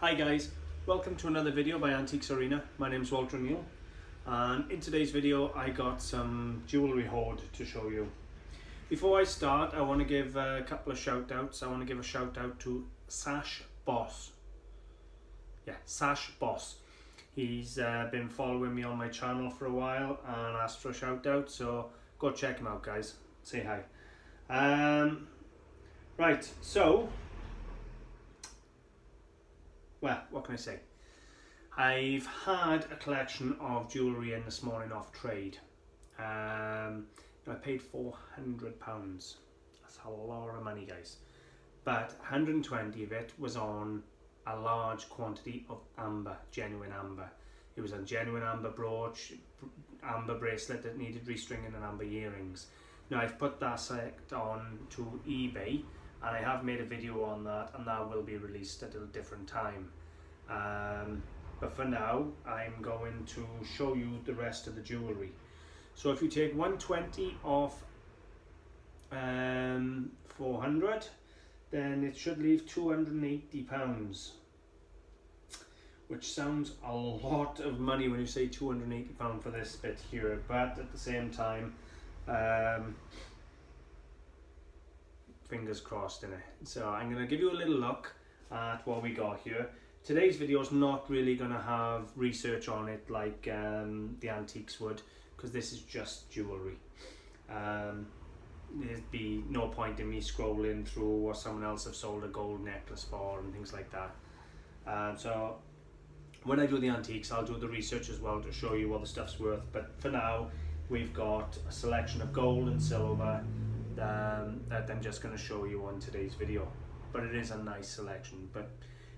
Hi guys, welcome to another video by AntiquesArena. My name is Walter Neal, and in today's video I got some jewellery hoard to show you. Before I start, I want to give a couple of shout outs. I want to give a shout out to Sash Boss. Yeah, Sash Boss. He's been following me on my channel for a while and asked for a shout out, so go check him out guys, say hi. Right, so well, what can I say? I've had a collection of jewellery in this morning off trade. I paid £400. That's a lot of money, guys. But 120 of it was on a large quantity of amber, genuine amber. It was a genuine amber brooch, amber bracelet that needed restringing, and amber earrings. Now I've put that select on to eBay, and I have made a video on that, and that will be released at a different time. But for now, I'm going to show you the rest of the jewellery. So if you take 120 off 400, then it should leave £280, which sounds a lot of money when you say £280 for this bit here, but at the same time, fingers crossed in it. So I'm going to give you a little look at what we got here. Today's video is not really going to have research on it like the antiques would, because this is just jewellery. There'd be no point in me scrolling through what someone else have sold a gold necklace for and things like that. So when I do the antiques, I'll do the research as well to show you what the stuff's worth. But for now, we've got a selection of gold and silver that I'm just going to show you on today's video. But it is a nice selection. But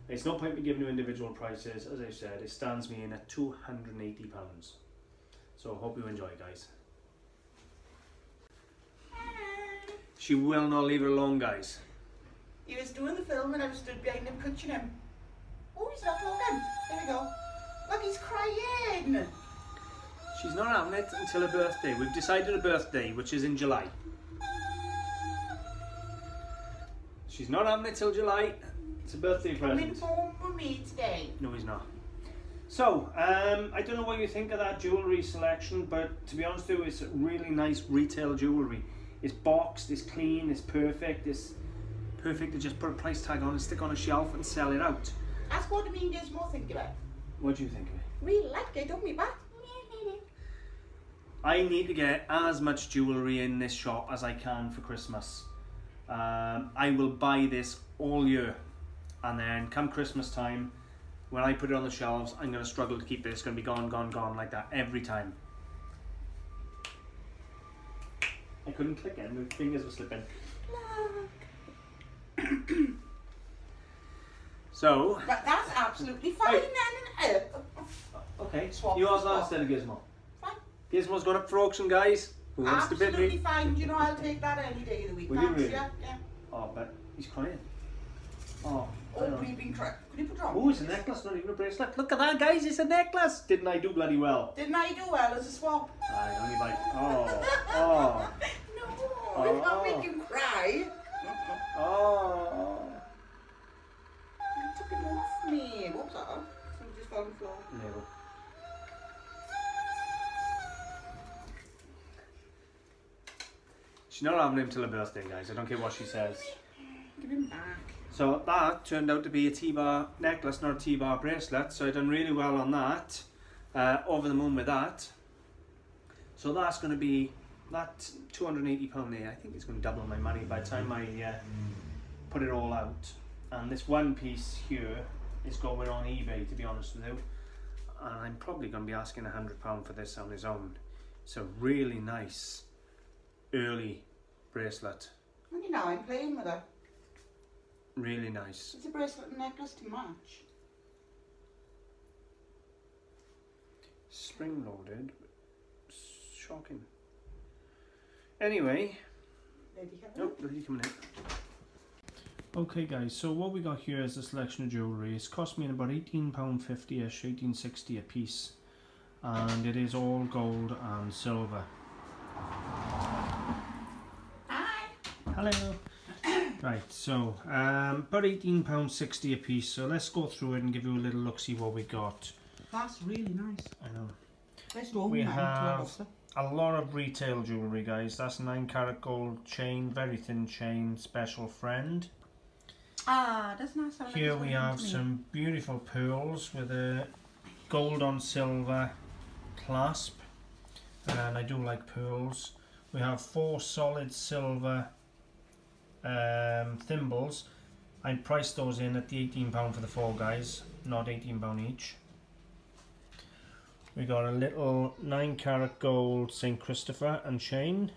it's no point me giving you individual prices. As I said, it stands me in at £280. So hope you enjoy, guys. She will not leave her alone, guys. He was doing the film and I was stood behind him coaching him. Oh, he's not looking. There we go. Look, he's crying. She's not having it until her birthday. We've decided her birthday, which is in July. She's not having it till July. It's a birthday present. Coming home with me today. No, he's not. So, I don't know what you think of that jewellery selection, but to be honest with you, it's really nice retail jewellery. It's boxed, it's clean, it's perfect. It's perfect to just put a price tag on and stick on a shelf and sell it out. Ask what I mean, there's more think about. What do you think of it? Really like it, don't we, back? I need to get as much jewellery in this shop as I can for Christmas. I will buy this all year, and then come Christmas time, when I put it on the shelves, I'm going to struggle to keep it. It's going to be gone, gone, gone like that every time. I couldn't click it, my fingers were slipping. Look. So... But that's absolutely fine then. Okay, Swap yours for swap. instead of Gizmo. Fine. Gizmo's gone up for auction, guys. Who wants to bid Absolutely me? fine. You know, I'll take that any day of the week. Will you Thanks, really? yeah. Oh, but he's crying. Oh, Oh, creeping crap. Could you put it on? oh, it's a necklace, not even a bracelet. Look at that, guys, it's a necklace. Didn't I do bloody well? Didn't I do well as a swap? I only like, oh. No, if I make you cry. Oh. You took it off me. What was that? Something just fell on the floor. No. She's not having him till her birthday, guys. I don't care what she says. Give him back. So that turned out to be a T-bar necklace, not a T-bar bracelet. So I done really well on that. Over the moon with that. So that's going to be that £280 there. I think it's going to double my money by the time I put it all out. And this one piece here is going on eBay, to be honest with you. And I'm probably going to be asking £100 for this on its own. It's a really nice early bracelet. And you know, I'm playing with her. Really nice. It's a bracelet and necklace to match. Spring loaded. Shocking. Anyway. Lady coming Nope, lady coming in. Okay guys, so what we got here is a selection of jewellery. It's cost me about £18.50ish, £18.60 a piece. And it is all gold and silver. Hi. Hello. Right, so about £18.60 a piece. So let's go through it and give you a little look, see what we got. That's really nice. I know. We have a lot of retail jewellery, guys. That's 9 carat gold chain, very thin chain, special friend. Ah, doesn't that sound like here we have some beautiful pearls with a gold on silver clasp, and I do like pearls. We have 4 solid silver thimbles. I priced those in at the £18 for the 4 guys, not £18 each. We got a little 9 carat gold St. Christopher and chain.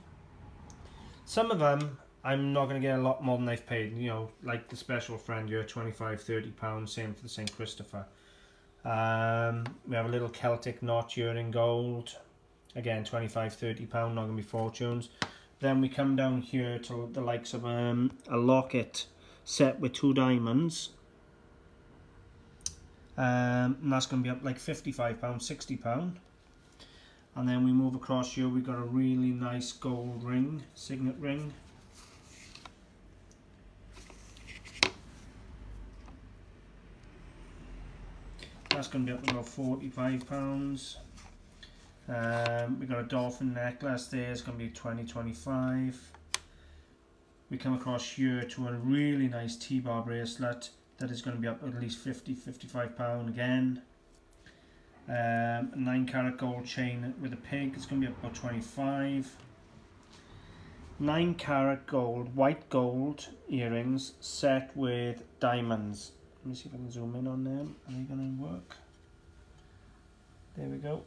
Some of them I'm not going to get a lot more than they've paid, you know, like the special friend here, £25–30, same for the St. Christopher. We have a little Celtic knot here in gold, again £25–30, not going to be fortunes. Then we come down here to the likes of a locket set with 2 diamonds. And that's going to be up like £55–60. And then we move across here, we've got a really nice gold ring, signet ring. That's going to be up about £45. We've got a dolphin necklace there, it's going to be $20–25. We come across here to a really nice T-bar bracelet that is going to be up at least £50–55 again. A 9 carat gold chain with a pig, it's going to be up about $25. 9 carat gold, white gold earrings set with diamonds. Let me see if I can zoom in on them. Are they going to work? There we go.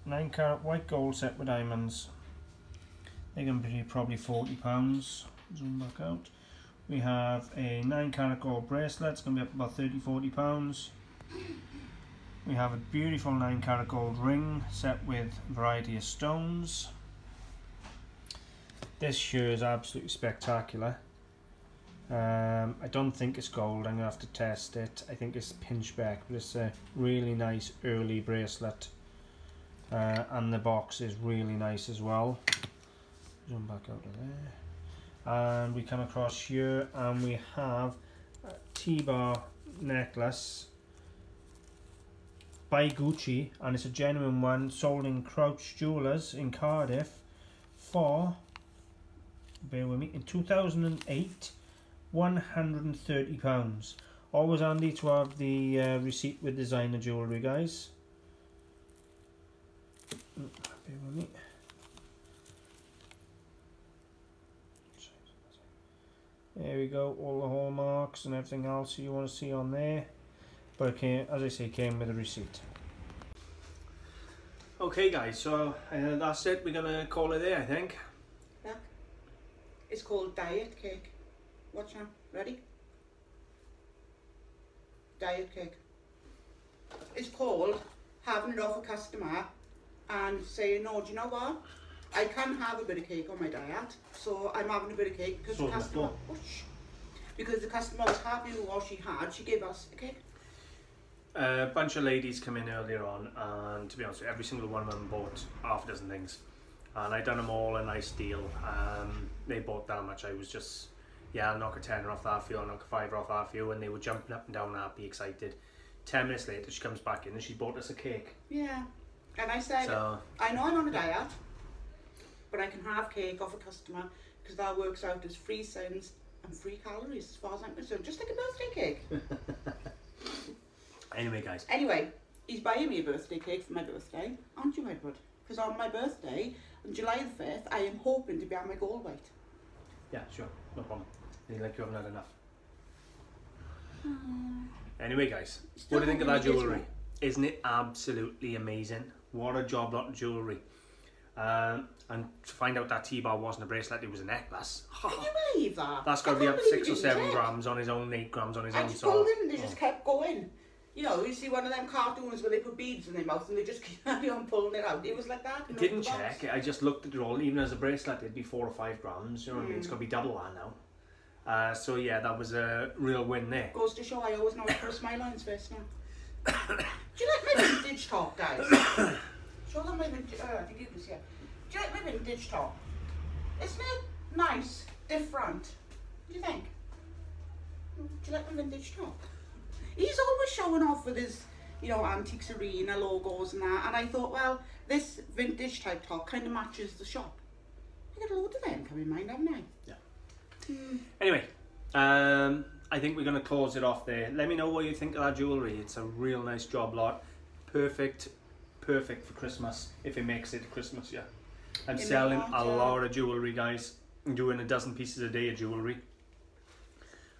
9 carat white gold set with diamonds. They're going to be probably £40. Zoom back out. We have a 9 carat gold bracelet. It's going to be up about £30–40. We have a beautiful 9 carat gold ring set with a variety of stones. This here is absolutely spectacular. I don't think it's gold, I'm going to have to test it. I think it's pinchback, but it's a really nice early bracelet. And the box is really nice as well. Zoom back out of there. And we come across here and we have a T-bar necklace by Gucci, and it's a genuine one, sold in Crouch Jewellers in Cardiff for, bear with me, in 2008, £130. Always handy to have the receipt with designer jewellery, guys. Bear with me. There we go, all the hallmarks and everything else you want to see on there. But it came, as I say, came with a receipt. Okay guys, so that's it. We're going to call it there, I think. Yeah. It's called diet cake. Watch now. Ready? Diet cake. It's called having it off a customer and saying, no, do you know what? I can have a bit of cake on my diet, so I'm having a bit of cake because the customer, because the customer was happy with what she had. She gave us a cake. A bunch of ladies come in earlier on, and to be honest, every single one of them bought half a dozen things, and I done them all a nice deal. They bought that much. I was just, yeah, I'll knock a tenner off that for you, I'll knock a fiver off that for you, and they were jumping up and down, happy, excited. 10 minutes later, she comes back in and she bought us a cake. Yeah, and I said, so, I know I'm on a diet, but I can have cake off a customer because that works out as free cents and free calories as far as I'm concerned, just like a birthday cake. Anyway, guys. Anyway, he's buying me a birthday cake for my birthday, aren't you, Edward? Because on my birthday, on July the 5th, I am hoping to be on my gold weight. Yeah, sure, no problem. Like you haven't had enough. Anyway, guys, what do you think of that jewellery? Isn't it absolutely amazing? What a job lot of jewellery. And to find out that T-bar wasn't a bracelet, it was a necklace. Can you believe that? That's got to be up 6 or 7 grams on his own, 8 grams on his own. I just pulled in and they just kept going. You know, you see one of them cartoons where they put beads in their mouth and they just carry on pulling it out. It was like that. I didn't check. I just looked at it all. Even as a bracelet, it'd be 4 or 5 grams. You know what I mean? It's got to be double that now. So yeah, that was a real win there. Goes to show I always know how to put a smile on his face now. Do you like my vintage top, guys? Show them my vintage. I think you can see it. Do you like my vintage top? Isn't it nice, different? What do you think? Do you like my vintage top? He's always showing off with his, you know, AntiquesArena logos and that. And I thought, well, this vintage type top kind of matches the shop. I got a load of them coming in mind, haven't I? Yeah. Anyway, I think we're going to close it off there. Let me know what you think of that jewellery. It's a real nice job lot. Perfect for Christmas, if it makes it Christmas, yeah. I'm selling a lot of jewellery, guys. I'm doing a dozen pieces a day of jewellery.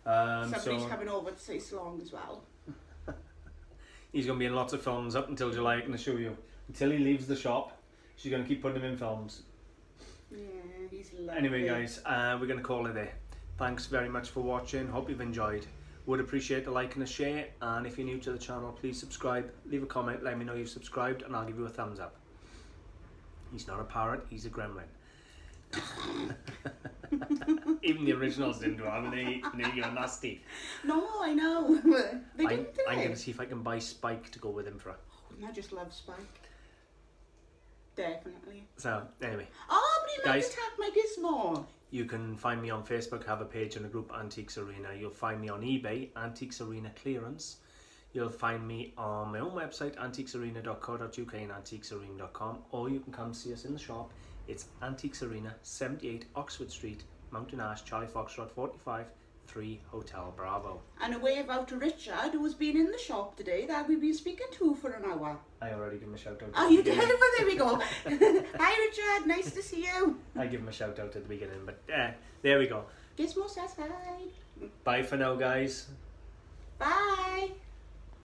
Somebody's coming over to say so long as well. He's going to be in lots of films up until July, I'm going to show you. Until he leaves the shop, she's going to keep putting him in films. Yeah, he's lovely. Anyway, guys, we're going to call it there. Thanks very much for watching. Hope you've enjoyed. Would appreciate a like and a share. And if you're new to the channel, please subscribe. Leave a comment. Let me know you've subscribed and I'll give you a thumbs up. He's not a parrot. He's a gremlin. Even the originals didn't do it. I mean, you're nasty. No, I know. They didn't do it. I'm going to see if I can buy Spike to go with him for her. I just love Spike. Definitely. So, anyway. Oh, but he might attack my gizmo. You can find me on Facebook, have a page in the group AntiquesArena. You'll find me on eBay, AntiquesArena Clearance. You'll find me on my own website, antiquesarena.co.uk and antiquesarena.com, or you can come see us in the shop. It's AntiquesArena, 78 Oxford Street, Mountain Ash, Charlie Foxtrot 45, 3 Hotel Bravo. And a wave out to Richard, who has been in the shop today, that we've been speaking to for an hour. I already give him a shout out. Oh, you did? Well, there we go. Hi Richard, nice to see you. I give him a shout out at the beginning, but there we go. Gizmo says hi. Bye for now, guys. Bye.